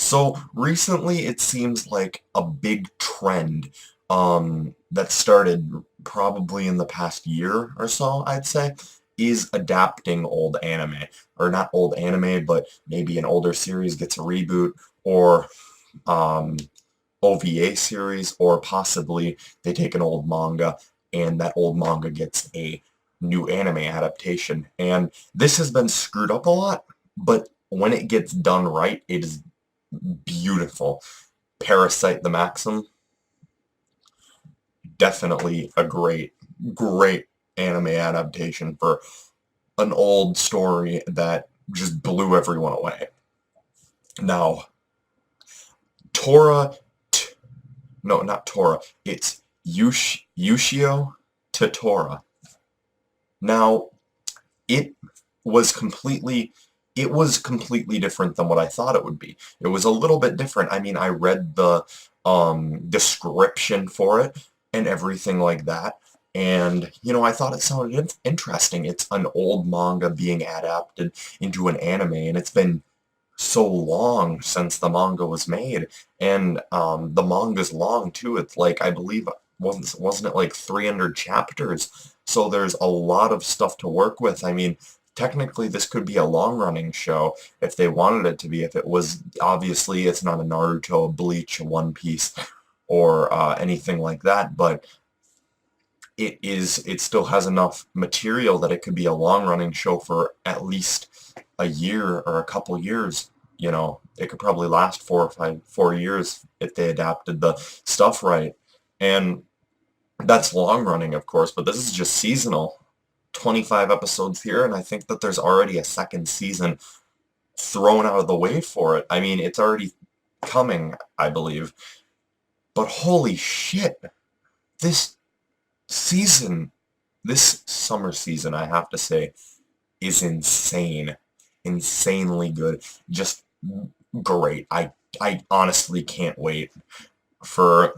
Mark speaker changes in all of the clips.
Speaker 1: So recently it seems like a big trend that started probably in the past year or so, I'd say, is adapting old anime. Or not old anime, but maybe an older series gets a reboot, or um, OVA series, or possibly they take an old manga and that old manga gets a new anime adaptation. And this has been screwed up a lot, but when it gets done right, it is beautiful. Parasite the Maxim, definitely a great anime adaptation for an old story that just blew everyone away. Now, Tora, no, not Tora, it's Ushio to Tora. Now, it was completely it was completely different than what I thought it would be. It was a little bit different. I mean, I read the description for it and everything like that, and I thought it sounded interesting. It's an old manga being adapted into an anime, and it's been so long since the manga was made, and the manga's long too. It's like, I believe, wasn't it like 300 chapters? So there's a lot of stuff to work with. I mean, technically this could be a long-running show if they wanted it to be. If it was, obviously it's not a Naruto, a Bleach, a One Piece, or anything like that, but it still has enough material that it could be a long-running show for at least a year or a couple years. It could probably last 4 years if they adapted the stuff right. And that's long running, of course, but this is just seasonal. 25 episodes here, and I think that there's already a second season thrown out of the way for it. I mean, it's already coming, I believe. But holy shit, this season, this summer season, I have to say, is insane. Insanely good. Just great. I honestly can't wait for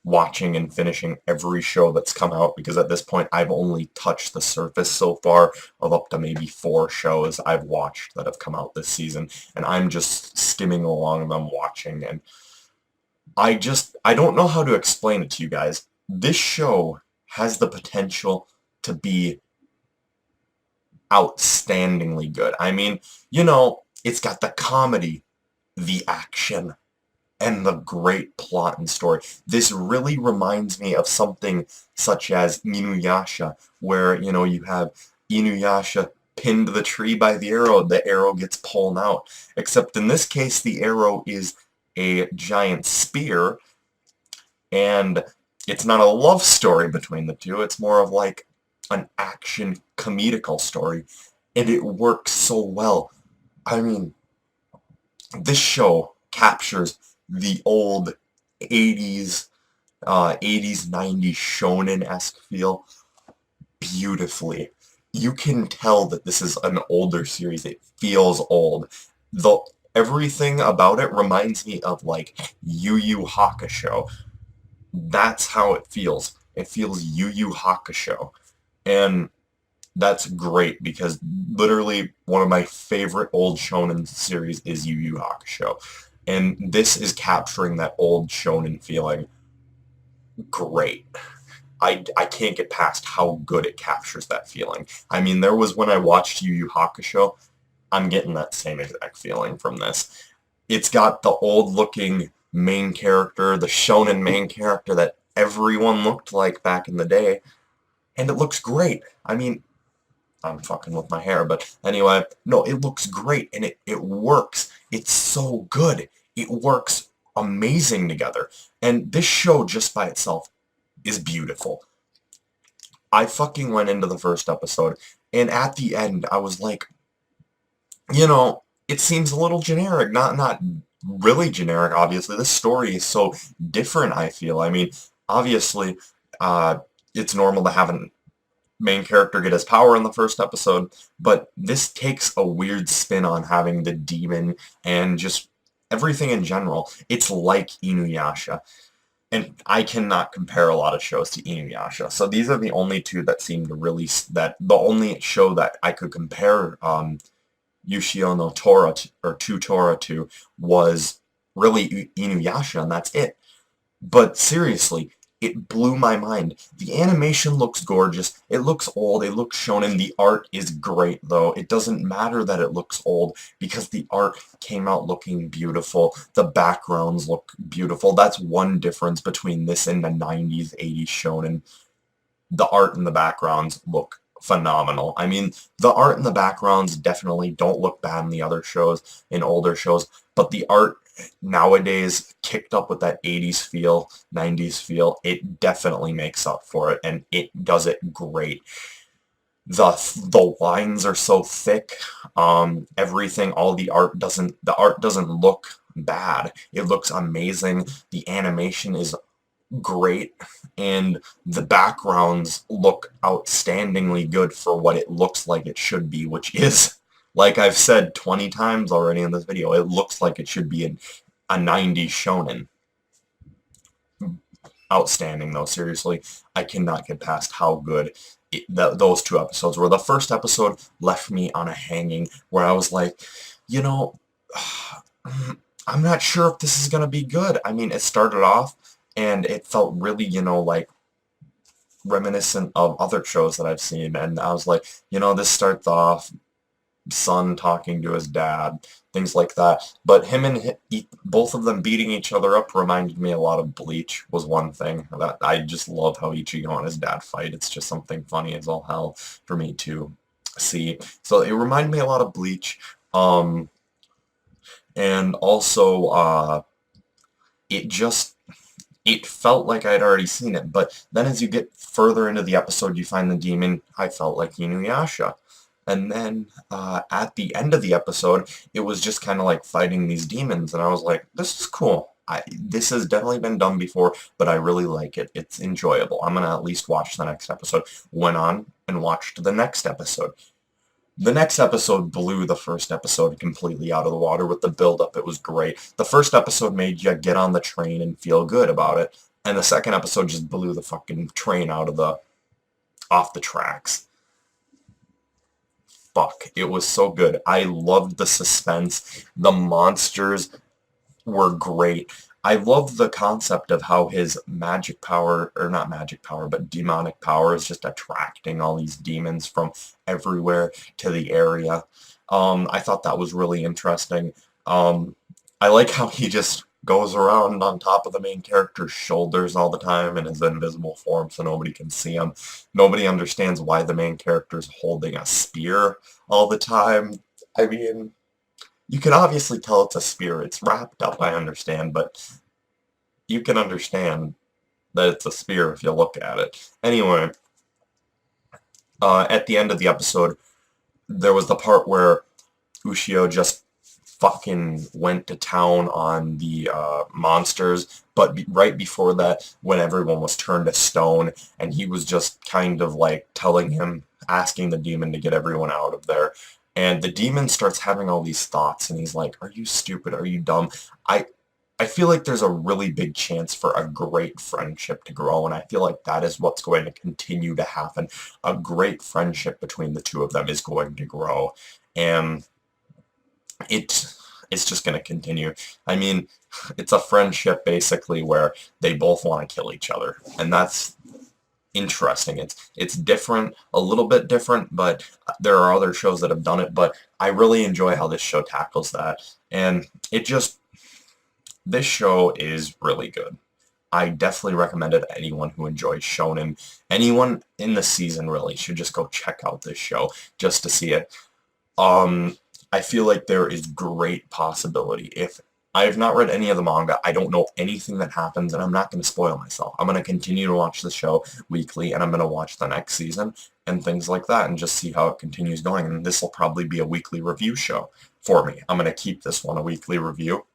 Speaker 1: watching and finishing every show that's come out, because at this point I've only touched the surface so far of up to maybe 4 shows I've watched that have come out this season, and I'm just skimming along them watching, and I don't know how to explain it to you guys. This show has the potential to be outstandingly good. I mean, it's got the comedy, the action, and the great plot and story. This really reminds me of something such as Inuyasha, where, you have Inuyasha pinned to the tree by the arrow gets pulled out. Except in this case, the arrow is a giant spear, and it's not a love story between the two. It's more of like an action comedical story, and it works so well. I mean, this show captures the old 80s, 90s shonen-esque feel beautifully. You can tell that this is an older series. It feels old. The Everything about it reminds me of like Yu Yu Hakusho. That's how it feels. It feels Yu Yu Hakusho. And that's great, because literally one of my favorite old shonen series is Yu Yu Hakusho. And this is capturing that old shonen feeling great. I can't get past how good it captures that feeling. I mean, there was when I watched Yu Yu Hakusho, I'm getting that same exact feeling from this. It's got the old looking main character, the shonen main character that everyone looked like back in the day, and it looks great. I mean, I'm fucking with my hair, but anyway, no, it looks great, and it works. It's so good. It works amazing together. And this show just by itself is beautiful. I fucking went into the first episode, and at the end, I was like, it seems a little generic. Not really generic, obviously. This story is so different, I feel. I mean, obviously, it's normal to have an main character get his power in the first episode, but this takes a weird spin on having the demon and just everything in general. It's like Inuyasha, and I cannot compare a lot of shows to Inuyasha. So these are the only two that seem to really, that the only show that I could compare Ushio no Tora, or to Tora to, was really Inuyasha, and that's it. But seriously, it blew my mind. The animation looks gorgeous. It looks old. It looks shonen. The art is great, though. It doesn't matter that it looks old because the art came out looking beautiful. The backgrounds look beautiful. That's one difference between this and the 90s, 80s shonen. The art and the backgrounds look phenomenal. I mean, the art and the backgrounds definitely don't look bad in the other shows, in older shows, but the art nowadays, kicked up with that 80s feel, 90s feel, it definitely makes up for it, and it does it great. The lines are so thick, everything, all the art doesn't look bad. It looks amazing. The animation is great, and the backgrounds look outstandingly good for what it looks like it should be, which is, like I've said 20 times already in this video, it looks like it should be a 90s shonen. Outstanding, though, seriously. I cannot get past how good those two episodes were. The first episode left me on a hanging where I was like, you know, I'm not sure if this is going to be good. I mean, it started off and it felt really, like reminiscent of other shows that I've seen, and I was like, this starts off son talking to his dad, things like that. But him and both of them beating each other up reminded me a lot of Bleach, was one thing. That I just love how Ichigo and his dad fight. It's just something funny as all hell for me to see. So it reminded me a lot of Bleach. And also, it just it felt like I'd already seen it, but then as you get further into the episode, you find the demon. I felt like Inuyasha. And then at the end of the episode, it was just kind of like fighting these demons, and I was like, this is cool. This has definitely been done before, but I really like it. It's enjoyable. I'm going to at least watch the next episode. Went on and watched the next episode. The next episode blew the first episode completely out of the water with the build-up. It was great. The first episode made you get on the train and feel good about it, and the second episode just blew the fucking train off the tracks. Fuck, it was so good. I loved the suspense. The monsters were great. I love the concept of how his magic power, or not magic power, but demonic power is just attracting all these demons from everywhere to the area. I thought that was really interesting. I like how he just goes around on top of the main character's shoulders all the time in his invisible form so nobody can see him. Nobody understands why the main character's holding a spear all the time. I mean, you can obviously tell it's a spear. It's wrapped up, I understand, but you can understand that it's a spear if you look at it. Anyway, at the end of the episode, there was the part where Ushio just fucking went to town on the monsters, but right before that, when everyone was turned to stone, and he was just kind of like asking the demon to get everyone out of there. And the demon starts having all these thoughts, and he's like, are you stupid? Are you dumb? I feel like there's a really big chance for a great friendship to grow, and I feel like that is what's going to continue to happen. A great friendship between the two of them is going to grow, and it's just going to continue. I mean, it's a friendship basically where they both want to kill each other, and that's interesting. It's different, a little bit different, but there are other shows that have done it, but I really enjoy how this show tackles that, and this show is really good. I definitely recommend it to anyone who enjoys shonen. Anyone in the season really should just go check out this show just to see it. I feel like there is great possibility. If I have not read any of the manga, I don't know anything that happens, and I'm not going to spoil myself. I'm going to continue to watch the show weekly, and I'm going to watch the next season and things like that, and just see how it continues going. And this will probably be a weekly review show for me. I'm going to keep this one a weekly review,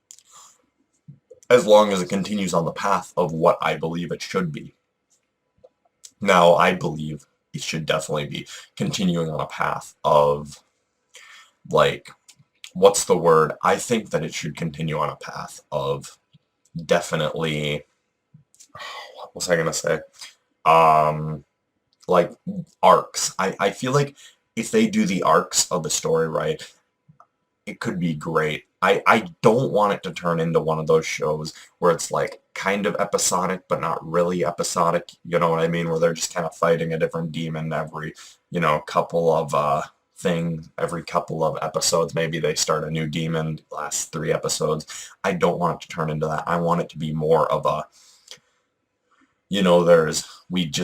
Speaker 1: as long as it continues on the path of what I believe it should be. Now, I believe it should definitely be continuing on a path of, like, what's the word? I think that it should continue on a path of definitely, what was I going to say? Like, arcs. I feel like if they do the arcs of the story right, it could be great. I don't want it to turn into one of those shows where it's like kind of episodic but not really episodic, you know what I mean, where they're just kind of fighting a different demon every, couple of every couple of episodes. Maybe they start a new demon last 3 episodes. I don't want it to turn into that. I want it to be more of a,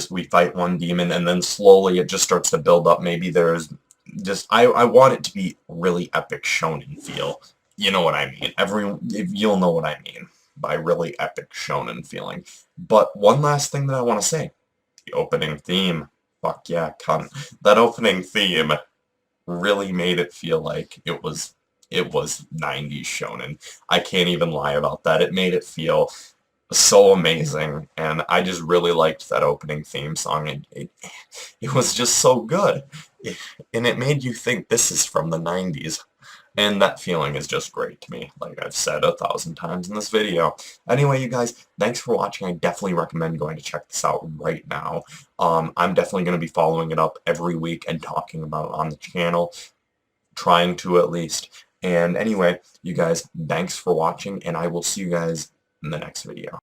Speaker 1: we fight one demon and then slowly it just starts to build up. Maybe there's just I want it to be really epic shonen feel. You know what I mean? You'll know what I mean by really epic shonen feeling. But one last thing that I want to say. The opening theme. Fuck yeah, cunt. That opening theme really made it feel like it was 90s shonen. I can't even lie about that. It made it feel so amazing, and I just really liked that opening theme song. It was just so good, and it made you think this is from the 90s, and that feeling is just great to me, like I've said 1,000 times in this video. Anyway, you guys, thanks for watching. I definitely recommend going to check this out right now. I'm definitely going to be following it up every week and talking about it on the channel, trying to at least. And anyway, you guys, thanks for watching, and I will see you guys in the next video.